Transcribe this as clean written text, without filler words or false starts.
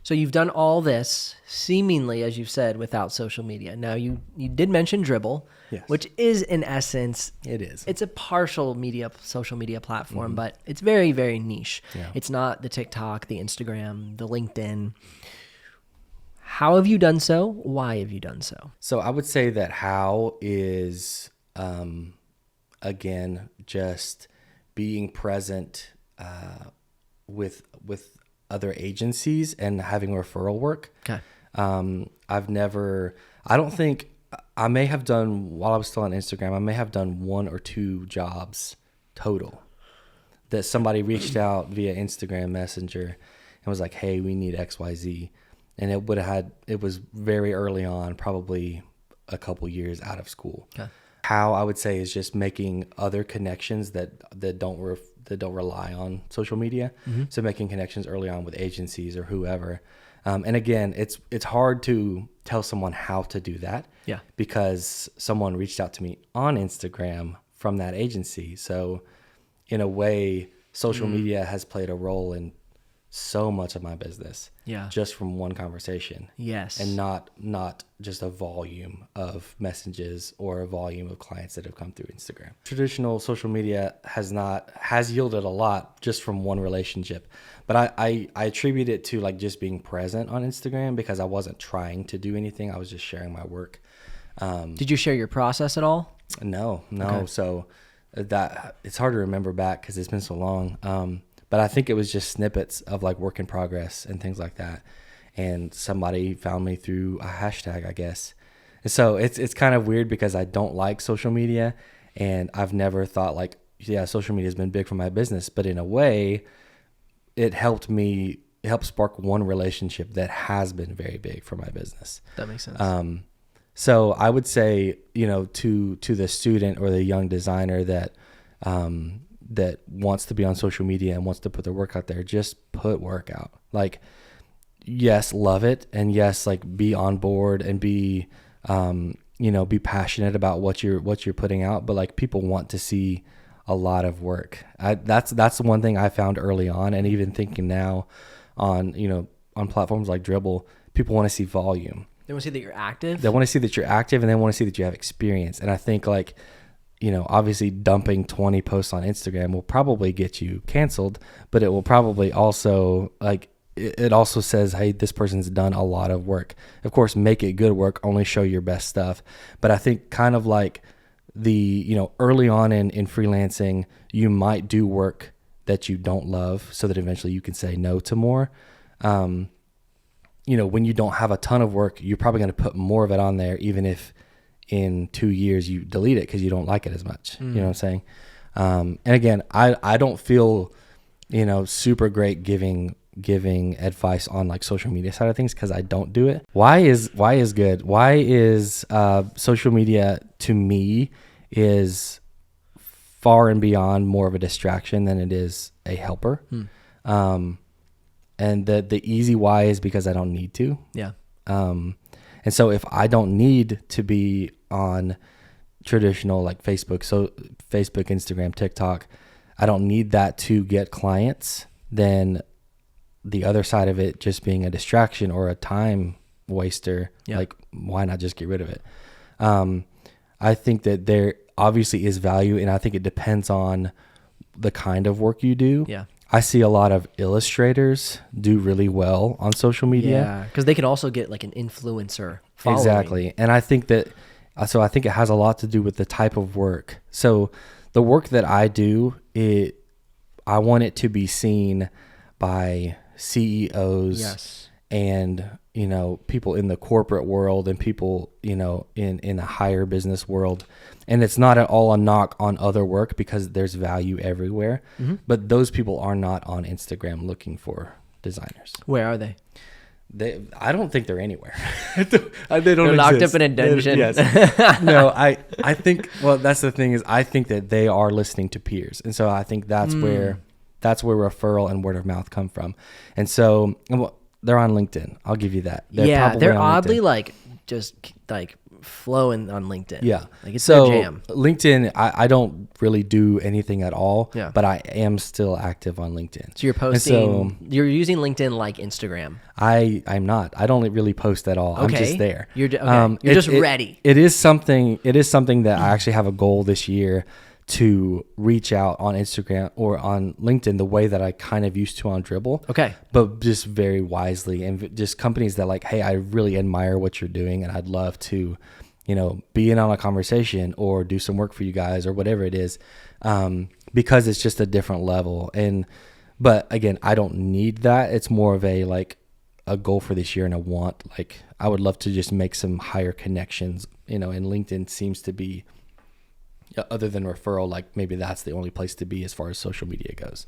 So you've done all this seemingly, as you've said, without social media. Now you did mention Dribbble, Yes. which is in essence, It is. it's a partial social media platform, but it's very, very niche. Yeah. It's not the TikTok, the Instagram, the LinkedIn. How have you done so? Why have you done so? So I would say that how is, again, just being present with other agencies and having referral work. Okay. I don't think, I may have done, while I was still on Instagram, I may have done 1 or 2 jobs total that somebody reached out via Instagram Messenger and was like, hey, we need XYZ. And it was very early on, probably a couple years out of school. Okay. How I would say is just making other connections that don't rely on social media. So making connections early on with agencies or whoever. And again, it's hard to tell someone how to do that. Yeah. Because someone reached out to me on Instagram from that agency. So in a way, social media has played a role in so much of my business. Yeah. Just from one conversation. Yes. And not just a volume of messages or a volume of clients that have come through Instagram. Traditional social media has yielded a lot just from one relationship. But I attribute it to like just being present on Instagram because I wasn't trying to do anything. I was just sharing my work. Did you share your process at all? No. Okay. So that it's hard to remember back because it's been so long. But I think it was just snippets of like work in progress and things like that. And somebody found me through a hashtag, I guess. And so it's kind of weird because I don't like social media and I've never thought like, yeah, social media has been big for my business. But in a way, it helped spark one relationship that has been very big for my business. That makes sense. So I would say, to the student or the young designer that wants to be on social media and wants to put their work out there, just put work out. Like, yes, love it. And yes, like be on board and be passionate about what you're putting out. But like people want to see a lot of work. That's the one thing I found early on. And even thinking now on platforms like Dribbble, people want to see volume. They want to see that you're active. They want to see that you're active and they want to see that you have experience. And I think like, obviously dumping 20 posts on Instagram will probably get you canceled, but it will probably also it also says, hey, this person's done a lot of work. Of course, make it good work, only show your best stuff. But I think kind of like early on in freelancing, you might do work that you don't love so that eventually you can say no to more. When you don't have a ton of work, you're probably going to put more of it on there, even if in 2 years you delete it because you don't like it as much. You know what I'm saying? And again, I don't feel, super great giving advice on like social media side of things because I don't do it. Why is good? Why is social media to me is far and beyond more of a distraction than it is a helper. And the easy why is because I don't need to. Yeah. And so if I don't need to be on traditional like Facebook, Instagram, TikTok, I don't need that to get clients, then the other side of it just being a distraction or a time waster, like why not just get rid of it? I think that there obviously is value, and I think it depends on the kind of work you do. Yeah. I see a lot of illustrators do really well on social media. Yeah, because they can also get like an influencer following. Exactly. And I think that, so I think it has a lot to do with the type of work. So the work that I do, I want it to be seen by CEOs. Yes. And, people in the corporate world and people, in the higher business world. And it's not at all a knock on other work because there's value everywhere. Mm-hmm. But those people are not on Instagram looking for designers. Where are they? I don't think they're anywhere. They don't They're locked exist. up in a dungeon. Yes. No, I think, well, that's the thing is I think that they are listening to peers. And so I think that's where referral and word of mouth come from. And so they're on LinkedIn. I'll give you that. They're oddly LinkedIn. like just like flowing on LinkedIn. Yeah. Like it's so their jam. LinkedIn, I don't really do anything at all, Yeah. but I am still active on LinkedIn. So you're posting, you're using LinkedIn like Instagram. I'm not. I don't really post at all. I'm just there. You're just ready. It is something that I actually have a goal this year to reach out on Instagram or on LinkedIn the way that I kind of used to on Dribbble. Okay. But just very wisely, and just companies that like, hey, I really admire what you're doing and I'd love to, be in on a conversation or do some work for you guys or whatever it is, because it's just a different level. But again, I don't need that. It's more of a goal for this year, and I would love to just make some higher connections, and LinkedIn seems to be, other than referral, like maybe that's the only place to be as far as social media goes.